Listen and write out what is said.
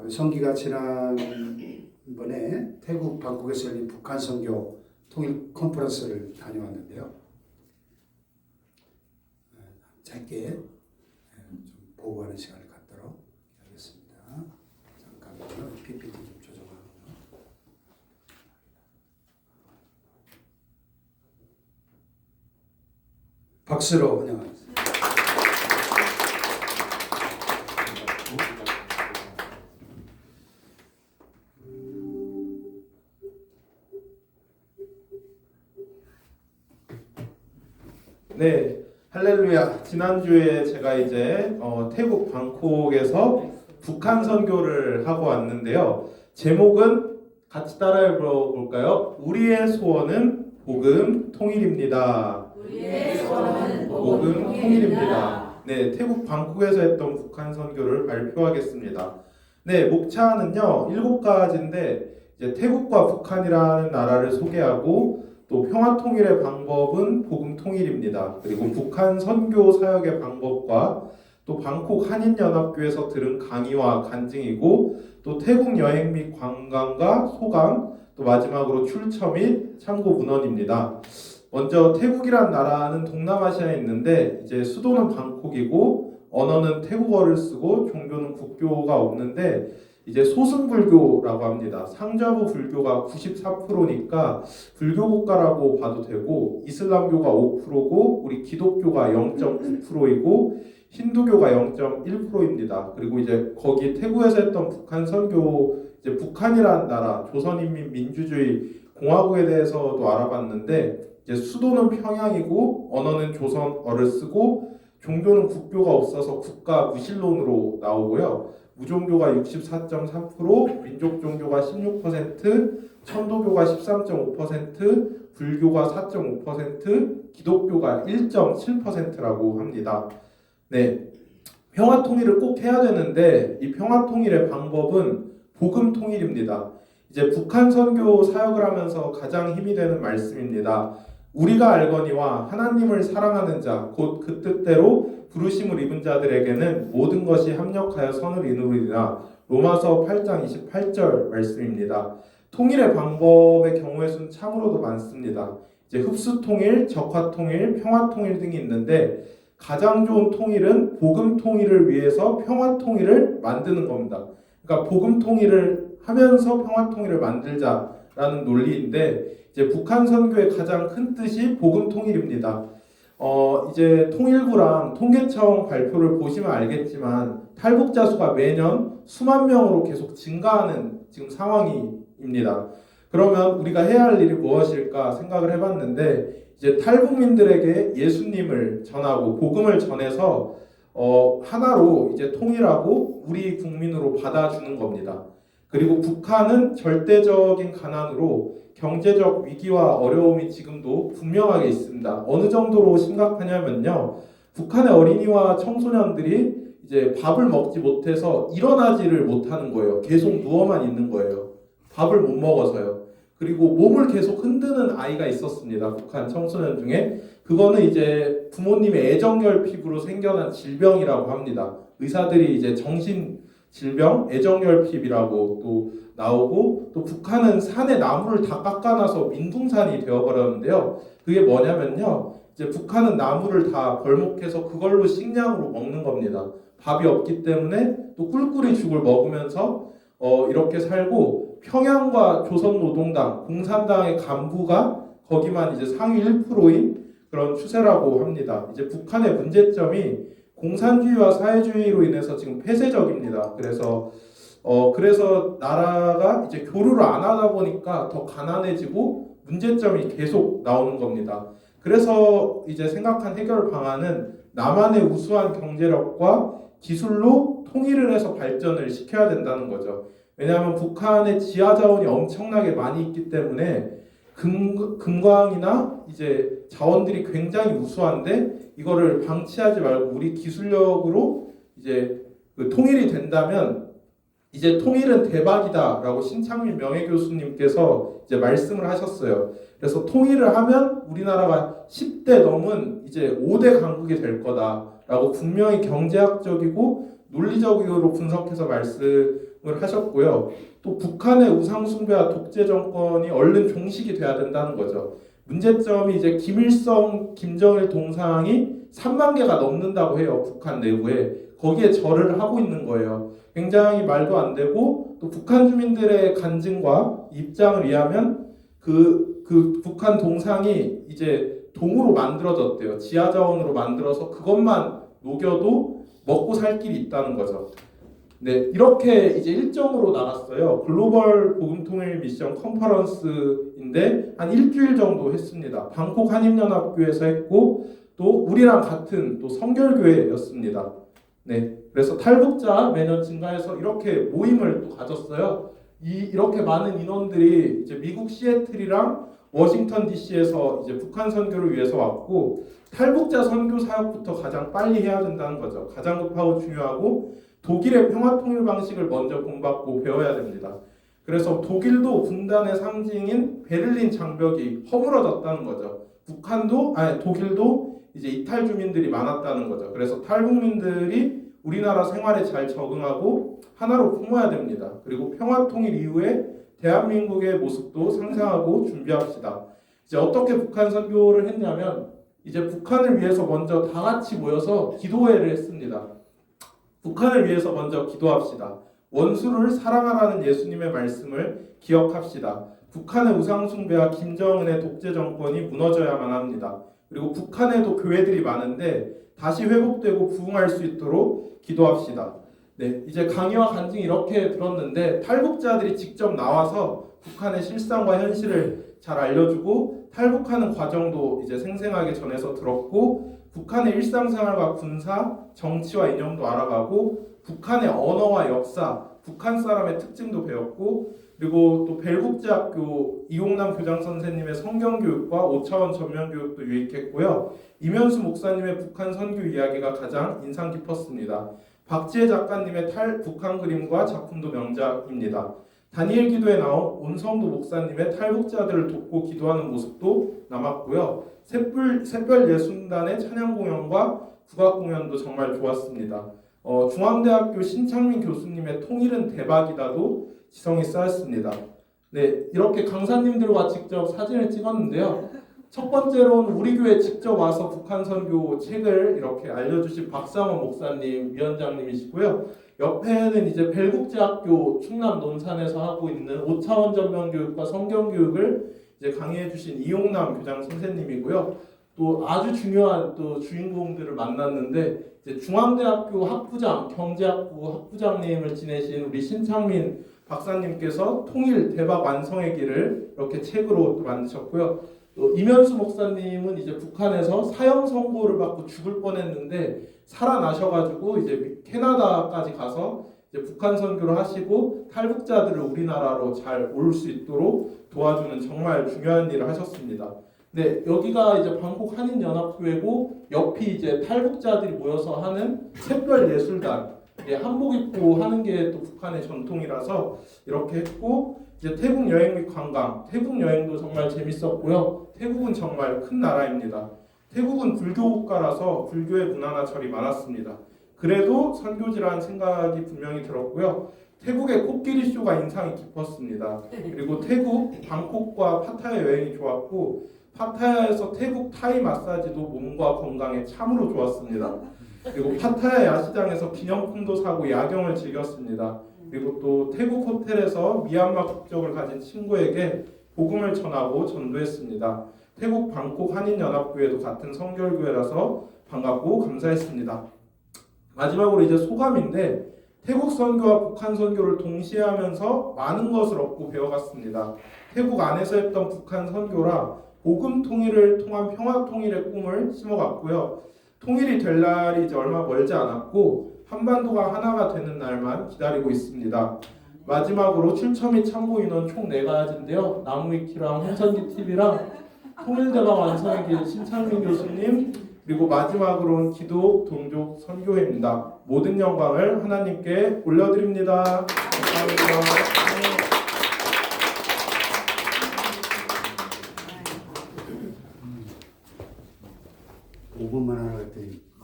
성기가 지난번에 태국 방콕에서 열린 북한 선교 통일 컨퍼런스를 다녀왔는데요. 짧게 좀 보고하는 시간을 갖도록 하겠습니다. 잠깐만요. PPT 좀 조정하고요. 박수로 환영하겠습니다. 네, 할렐루야. 지난주에 제가 이제 태국 방콕에서 북한 선교를 하고 왔는데요. 제목은 같이 따라해 볼까요? 우리의 소원은 복음 통일입니다. 우리의 소원은 복음 통일입니다. 네, 태국 방콕에서 했던 북한 선교를 발표하겠습니다. 네, 목차는요 7가지인데 이제 태국과 북한이라는 나라를 소개하고 또 평화 통일의 방법은 복음 통일입니다. 그리고 북한 선교 사역의 방법과 또 방콕 한인연합교회에서 들은 강의와 간증이고 또 태국 여행 및 관광과 소감 또 마지막으로 출처 및 참고 문헌입니다. 먼저 태국이란 나라는 동남아시아에 있는데 이제 수도는 방콕이고 언어는 태국어를 쓰고 종교는 국교가 없는데 이제 소승불교라고 합니다. 상좌부 불교가 94%니까 불교 국가라고 봐도 되고 이슬람교가 5%고 우리 기독교가 0.9%이고 힌두교가 0.1%입니다. 그리고 이제 거기 태국에서 했던 북한 선교 이제 북한이란 나라 조선인민민주주의 공화국에 대해서도 알아봤는데 이제 수도는 평양이고 언어는 조선어를 쓰고 종교는 국교가 없어서 국가 무신론으로 나오고요. 무종교가 64.3%, 민족 종교가 16%, 천도교가 13.5%, 불교가 4.5%, 기독교가 1.7%라고 합니다. 네, 평화 통일을 꼭 해야 되는데 이 평화 통일의 방법은 복음 통일입니다. 이제 북한 선교 사역을 하면서 가장 힘이 되는 말씀입니다. 우리가 알거니와 하나님을 사랑하는 자 곧 그 뜻대로 부르심을 입은 자들에게는 모든 것이 합력하여 선을 이루리라. 로마서 8장 28절 말씀입니다. 통일의 방법의 경우의 수는 참으로도 많습니다. 이제 흡수 통일, 적화 통일, 평화 통일 등이 있는데 가장 좋은 통일은 복음 통일을 위해서 평화 통일을 만드는 겁니다. 그러니까 복음 통일을 하면서 평화 통일을 만들자라는 논리인데 이제 북한 선교의 가장 큰 뜻이 복음 통일입니다. 이제 통일부랑 통계청 발표를 보시면 알겠지만 탈북자 수가 매년 수만 명으로 계속 증가하는 지금 상황입니다. 그러면 우리가 해야 할 일이 무엇일까 생각을 해봤는데 이제 탈북민들에게 예수님을 전하고 복음을 전해서 하나로 이제 통일하고 우리 국민으로 받아주는 겁니다. 그리고 북한은 절대적인 가난으로 경제적 위기와 어려움이 지금도 분명하게 있습니다. 어느 정도로 심각하냐면요. 북한의 어린이와 청소년들이 이제 밥을 먹지 못해서 일어나지를 못하는 거예요. 계속 누워만 있는 거예요. 밥을 못 먹어서요. 그리고 몸을 계속 흔드는 아이가 있었습니다. 북한 청소년 중에. 그거는 이제 부모님의 애정결핍으로 생겨난 질병이라고 합니다. 의사들이 이제 정신질병, 애정결핍이라고 또 나오고 또 북한은 산에 나무를 다 깎아놔서 민둥산이 되어버렸는데요. 그게 뭐냐면요. 이제 북한은 나무를 다 벌목해서 그걸로 식량으로 먹는 겁니다. 밥이 없기 때문에 또 꿀꿀이 죽을 먹으면서 이렇게 살고 평양과 조선노동당, 공산당의 간부가 거기만 이제 상위 1%인 그런 추세라고 합니다. 이제 북한의 문제점이 공산주의와 사회주의로 인해서 지금 폐쇄적입니다. 그래서 나라가 이제 교류를 안 하다 보니까 더 가난해지고 문제점이 계속 나오는 겁니다. 그래서 이제 생각한 해결 방안은 남한의 우수한 경제력과 기술로 통일을 해서 발전을 시켜야 된다는 거죠. 왜냐하면 북한의 지하 자원이 엄청나게 많이 있기 때문에 금광이나 이제 자원들이 굉장히 우수한데 이거를 방치하지 말고 우리 기술력으로 이제 통일이 된다면 이제 통일은 대박이다라고 신창민 명예교수님께서 이제 말씀을 하셨어요. 그래서 통일을 하면 우리나라가 10대 넘은 이제 5대 강국이 될 거다라고 분명히 경제학적이고 논리적으로 분석해서 말씀을 하셨고요. 또 북한의 우상숭배와 독재 정권이 얼른 종식이 돼야 된다는 거죠. 문제점이 이제 김일성, 김정일 동상이 3만 개가 넘는다고 해요. 북한 내부에. 거기에 절을 하고 있는 거예요. 굉장히 말도 안 되고 또 북한 주민들의 간증과 입장을 의하면 그 북한 동상이 이제 동으로 만들어졌대요. 지하자원으로 만들어서 그것만 녹여도 먹고 살 길이 있다는 거죠. 네, 이렇게 이제 일정으로 나갔어요. 글로벌 복음통일 미션 컨퍼런스인데 한 일주일 정도 했습니다. 방콕 한인연합교회에서 했고 또 우리랑 같은 또 성결교회였습니다. 네, 그래서 탈북자 매년 증가해서 이렇게 모임을 또 가졌어요. 이렇게 많은 인원들이 이제 미국 시애틀이랑 워싱턴 DC에서 이제 북한 선교를 위해서 왔고 탈북자 선교 사역부터 가장 빨리 해야 된다는 거죠. 가장 급하고 중요하고 독일의 평화 통일 방식을 먼저 본받고 배워야 됩니다. 그래서 독일도 분단의 상징인 베를린 장벽이 허물어졌다는 거죠. 독일도 이제 이탈 주민들이 많았다는 거죠. 그래서 탈북민들이 우리나라 생활에 잘 적응하고 하나로 품어야 됩니다. 그리고 평화 통일 이후에 대한민국의 모습도 상상하고 준비합시다. 이제 어떻게 북한 선교를 했냐면 이제 북한을 위해서 먼저 다 같이 모여서 기도회를 했습니다. 북한을 위해서 먼저 기도합시다. 원수를 사랑하라는 예수님의 말씀을 기억합시다. 북한의 우상숭배와 김정은의 독재 정권이 무너져야만 합니다. 그리고 북한에도 교회들이 많은데 다시 회복되고 부흥할 수 있도록 기도합시다. 네, 이제 강의와 간증이 이렇게 들었는데 탈북자들이 직접 나와서 북한의 실상과 현실을 잘 알려주고 탈북하는 과정도 이제 생생하게 전해서 들었고 북한의 일상생활과 군사, 정치와 이념도 알아가고 북한의 언어와 역사, 북한 사람의 특징도 배웠고 그리고 또 벨국제학교 이용남 교장 선생님의 성경교육과 5차원 전면교육도 유익했고요. 이면수 목사님의 북한 선교 이야기가 가장 인상 깊었습니다. 박지혜 작가님의 북한 그림과 작품도 명작입니다. 다니엘 기도에 나온 온성도 목사님의 탈북자들을 돕고 기도하는 모습도 남았고요. 샛별 예술단의 찬양 공연과 국악 공연도 정말 좋았습니다. 중앙대학교 신창민 교수님의 통일은 대박이다도 지성이 쌓였습니다. 네, 이렇게 강사님들과 직접 사진을 찍었는데요. 첫 번째로는 우리 교회 직접 와서 북한 선교 책을 이렇게 알려주신 박상원 목사님 위원장님이시고요. 옆에는 이제 벨국제학교 충남 논산에서 하고 있는 5차원 전면 교육과 성경 교육을 이제 강의해 주신 이용남 교장 선생님이고요. 또 아주 중요한 또 주인공들을 만났는데 이제 중앙대학교 학부장, 경제학부 학부장님을 지내신 우리 신창민 박사님께서 통일 대박 완성의 길을 이렇게 책으로 또 만드셨고요. 또 이면수 목사님은 이제 북한에서 사형 선고를 받고 죽을 뻔했는데 살아나셔가지고 이제 캐나다까지 가서 이제 북한 선교를 하시고 탈북자들을 우리나라로 잘 올 수 있도록 도와주는 정말 중요한 일을 하셨습니다. 네, 여기가 이제 방콕 한인연합교회고 옆이 이제 탈북자들이 모여서 하는 샛별 예술단. 예, 한복 입고 하는 게 또 북한의 전통이라서 이렇게 했고 이제 태국 여행 및 관광, 태국 여행도 정말 재밌었고요. 태국은 정말 큰 나라입니다. 태국은 불교 국가라서 불교의 문화나 절이 많았습니다. 그래도 선교지라는 생각이 분명히 들었고요. 태국의 코끼리 쇼가 인상이 깊었습니다. 그리고 태국 방콕과 파타야 여행이 좋았고 파타야에서 태국 타이 마사지도 몸과 건강에 참으로 좋았습니다. 그리고 파타야 야시장에서 기념품도 사고 야경을 즐겼습니다. 그리고 또 태국 호텔에서 미얀마 국적을 가진 친구에게 복음을 전하고 전도했습니다. 태국 방콕 한인연합교회도 같은 성결교회라서 반갑고 감사했습니다. 마지막으로 이제 소감인데 태국 선교와 북한 선교를 동시에 하면서 많은 것을 얻고 배워갔습니다. 태국 안에서 했던 북한 선교라 복음 통일을 통한 평화 통일의 꿈을 심어갔고요. 통일이 될 날이 이제 얼마 멀지 않았고 한반도가 하나가 되는 날만 기다리고 있습니다. 마지막으로 출처 및 참고 인원 총 4가지인데요. 나무위키랑 홍천기 TV랑 통일대박 완성의 길 신창민 교수님 그리고 마지막으로는 기도 동족 선교회입니다. 모든 영광을 하나님께 올려드립니다. 감사합니다.